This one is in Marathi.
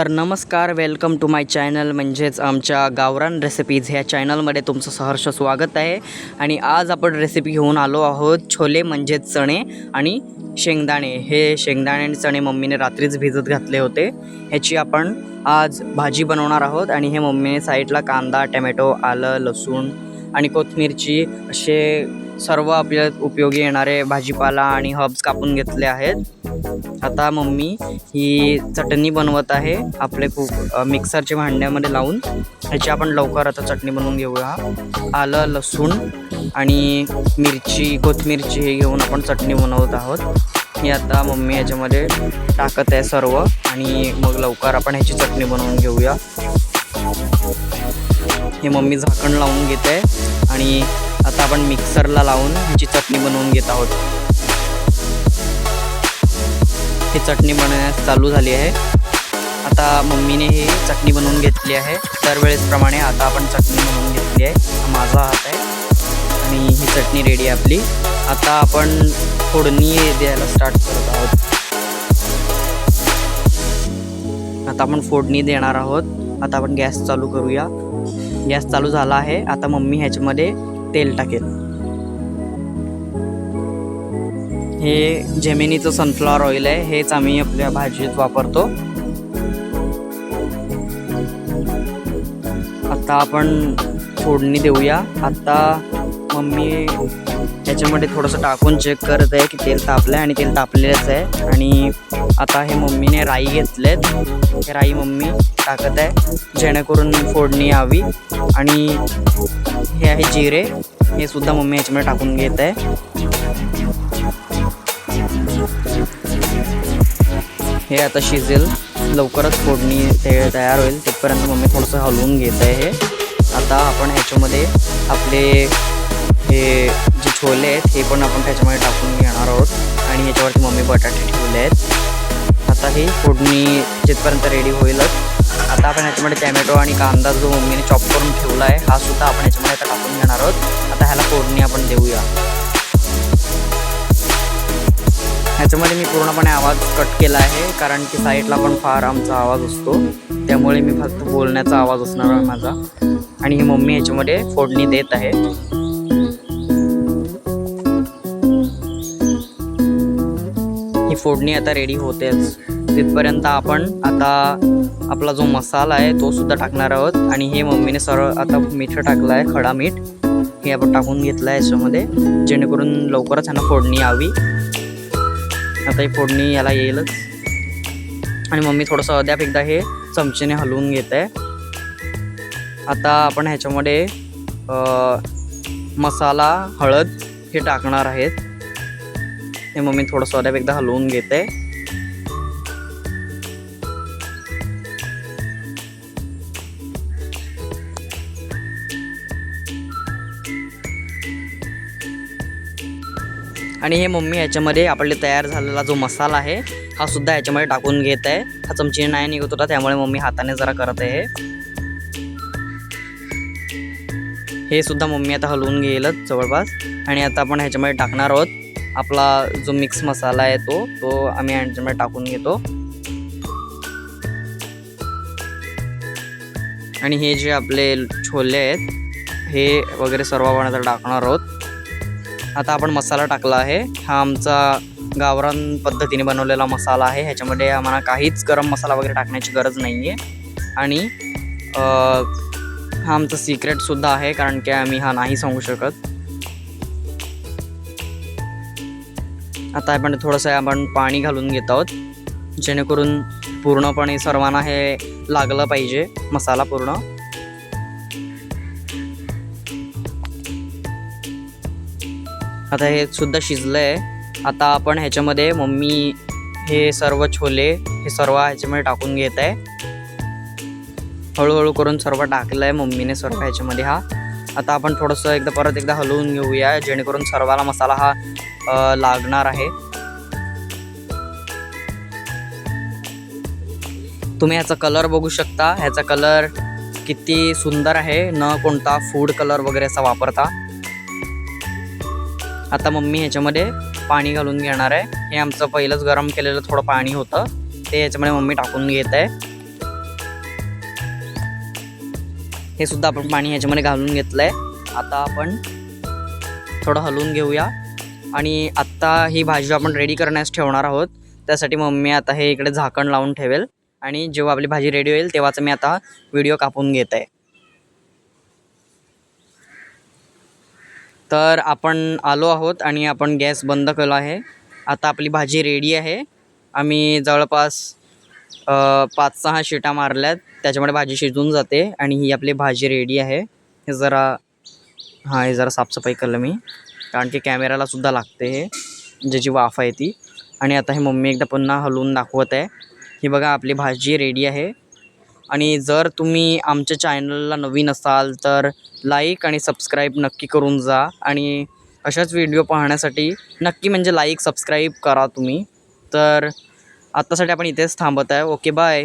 तर नमस्कार, वेलकम टू माय चॅनल म्हणजेच आमच्या गावरान रेसिपीज ह्या चॅनलमध्ये तुमचं सहर्ष स्वागत आहे। आणि आज आपण रेसिपी घेऊन आलो आहोत छोले म्हणजेच चणे आणि शेंगदाणे। हे शेंगदाणे आणि चणे मम्मीने रात्रीच भिजत घातले होते, ह्याची आपण आज भाजी बनवणार आहोत। आणि हे मम्मीने साईडला कांदा, टोमॅटो, आलं, लसूण आणि कोथिंबीरची असे सर्व आपल्या उपयोगी येणारे भाजीपाला आणि हर्ब्स कापून घेतले आहेत। आता मम्मी ही चटणी बनवत आहे आपले मिक्सरच्या भांड्यामध्ये लावून। ह्याची आपण लवकर आता चटणी बनवून घेऊया। आलं, लसूण आणि मिरची, कोथिंबीरची हे घेऊन आपण चटणी बनवत आहोत। ही आता मम्मी ह्याच्यामध्ये टाकत आहे सर्व, आणि मग लवकर आपण ह्याची चटणी बनवून घेऊया। हे मम्मी झाकण लावून घेते आणि आता आपण मिक्सरला लावून ह्याची चटणी बनवून घेत आहोत। ही चटणी बनवण्यास चालू झाली आहे। आता मम्मीने ही चटणी बनवून घेतली आहे दरवेळेसप्रमाणे। आता आपण चटणी बनवून घेतली आहे, माझा हात आहे आणि ही चटणी रेडी आहे आपली। आता आपण फोडणी द्यायला स्टार्ट करत आहोत। आता आपण फोडणी देणार आहोत। आता आपण गॅस चालू करूया। गॅस चालू झाला आहे। आता मम्मी ह्याच्यामध्ये तेल टाकेल। हे जेमिनीचं सनफ्लॉवर ऑइल आहे, हेच आम्ही आपल्या भाजीत वापरतो। आता आपण फोडणी देऊया। आता मम्मी त्याच्यामध्ये थोडंसं टाकून चेक करत आहे की तेल तापलं आहे, आणि तेल तापलेलंच आहे। आणि आता हे मम्मीने राई घेतलेत, हे राई मम्मी टाकत आहे जेणेकरून फोडणी यावी। आणि हे आहे जिरे, हे सुद्धा मम्मी ह्याच्यामध्ये टाकून घेत आहे। हे आता शिजेल, लवकरच फोडणी तयार होईल, तिथपर्यंत मम्मी थोडंसं हलवून घेत आहे। हे आता आपण ह्याच्यामध्ये आपले हे जे छोले आहेत हे पण आपण त्याच्यामध्ये टाकून घेणार आहोत। आणि ह्याच्यावरती मम्मी बटाटे ठेवले आहेत। आता ही फोडणी जिथपर्यंत रेडी होईलच। आता आपण ह्याच्यामध्ये टोमॅटो आणि कांदा जो मम्मीने चॉप करून ठेवला आहे हा सुद्धा आपण ह्याच्यामध्ये आता टाकून घेणार आहोत। आता ह्याला फोडणी आपण देऊया। ह्याच्यामध्ये मी पूर्णपणे आवाज कट केला आहे, कारण की साईडला पण फार आमचा आवाज असतो, त्यामुळे मी फक्त बोलण्याचा आवाज असणार आहे माझा। आणि ही मम्मी ह्याच्यामध्ये फोडणी देत आहे। ही फोडणी आता रेडी होतेच, तिथपर्यंत आपण आता आपला जो मसाला आहे तो सुद्धा टाकणार आहोत। आणि हे मम्मीने सरळ आता मीठ टाकलं आहे, खडा मीठ हे आपण टाकून घेतलं आहे याच्यामध्ये, जेणेकरून लवकरच ह्यांना फोडणी यावी। आता ही फोडणी याला येईलच। आणि मम्मी थोडंसं अद्याप एकदा हे चमचेने हलवून घेत आहे। आता आपण ह्याच्यामध्ये मसाला, हळद हे टाकणार आहेत। हे मम्मी थोडंसं अद्याप एकदा हलवून घेत आहे। आणि हे मम्मी ह्याच्यामध्ये आपले तयार झालेला जो मसाला आहे हा सुद्धा ह्याच्यामध्ये टाकून घेत आहे। हा चमचीने नाही निघत होता, त्यामुळे मम्मी हाताने जरा करत आहे। हे सुद्धा मम्मी आता हलवून घेईलच जवळपास। आणि आता आपण ह्याच्यामध्ये टाकणार आहोत आपला जो मिक्स मसाला आहे तो आम्ही ह्याच्यामध्ये टाकून घेतो। आणि हे जे आपले छोले आहेत हे वगैरे सर्व आपण आता टाकणार आहोत। आता आपण मसाला टाकला आहे, हा आमचा गावरान पद्धतीने बनवलेला मसाला आहे। ह्याच्यामध्ये आम्हाला काहीच गरम मसाला वगैरे टाकण्याची गरज नाही आहे। आणि हा आमचा सिक्रेटसुद्धा आहे, कारण की आम्ही हा नाही सांगू शकत। आता आपण थोडंसं पाणी घालून घेत आहोत, जेणेकरून पूर्णपणे सर्वांना हे लागलं पाहिजे मसाला पूर्ण। आता हे सुद्धा शिजलं आहे। आता आपण ह्याच्यामध्ये मम्मी हे सर्व छोले हे सर्व ह्याच्यामध्ये टाकून घेत आहे। हळूहळू करून सर्व टाकलं आहे मम्मीने सर्व ह्याच्यामध्ये हा। आता आपण थोडंसं परत एकदा हलवून घेऊया, जेणेकरून सर्वाला मसाला हा लागणार आहे। तुम्ही ह्याचा कलर बघू शकता, ह्याचा कलर किती सुंदर आहे, न कोणता फूड कलर वगैरे असा वापरता। आता मम्मी ह्याच्यामध्ये पाणी घालून घेणार आहे। हे आमचं पहिलंच गरम केलेलं थोडं पाणी होतं, ते ह्याच्यामध्ये मम्मी टाकून घेत आहे। हे सुद्धा आपण पाणी ह्याच्यामध्ये घालून घेतलं आहे. आता आपण थोडं हलवून घेऊया. आणि आत्ता ही भाजी आपण रेडी करण्यास ठेवणार आहोत. त्यासाठी मम्मी आता हे इकडे झाकण लावून ठेवेल आणि जेव्हा आपली भाजी रेडी होईल तेव्हाच मी आता व्हिडिओ कापून घेत आहे. तर आपण आलो आहोत आणि आपण गॅस बंद केला आहे. आता आपली भाजी रेडी आहे. आम्ही जवळपास 5-6 शिट्या मारल्यात, त्याच्यामुळे भाजी शिजून जाते. आणि ही आपली भाजी रेडी आहे. हे जरा साफसफाई केलं मी, कारण की कॅमेरालासुद्धा लागते हे ज्याची वाफ आहे ती. आणि आता हे मम्मी एकदा पुन्हा हलवून दाखवत आहे. ही बघा आपली भाजी रेडी आहे. आणि जर तुम्ही आमच्या चॅनलला नवीन असाल तर लाईक आणि सबस्क्राईब नक्की करून जा. आणि अशाच व्हिडिओ पाहण्यासाठी नक्की म्हणजे लाईक सबस्क्राईब करा तुम्ही. तर आत्तासाठी आपण इथेच थांबत आहे. Okay bye.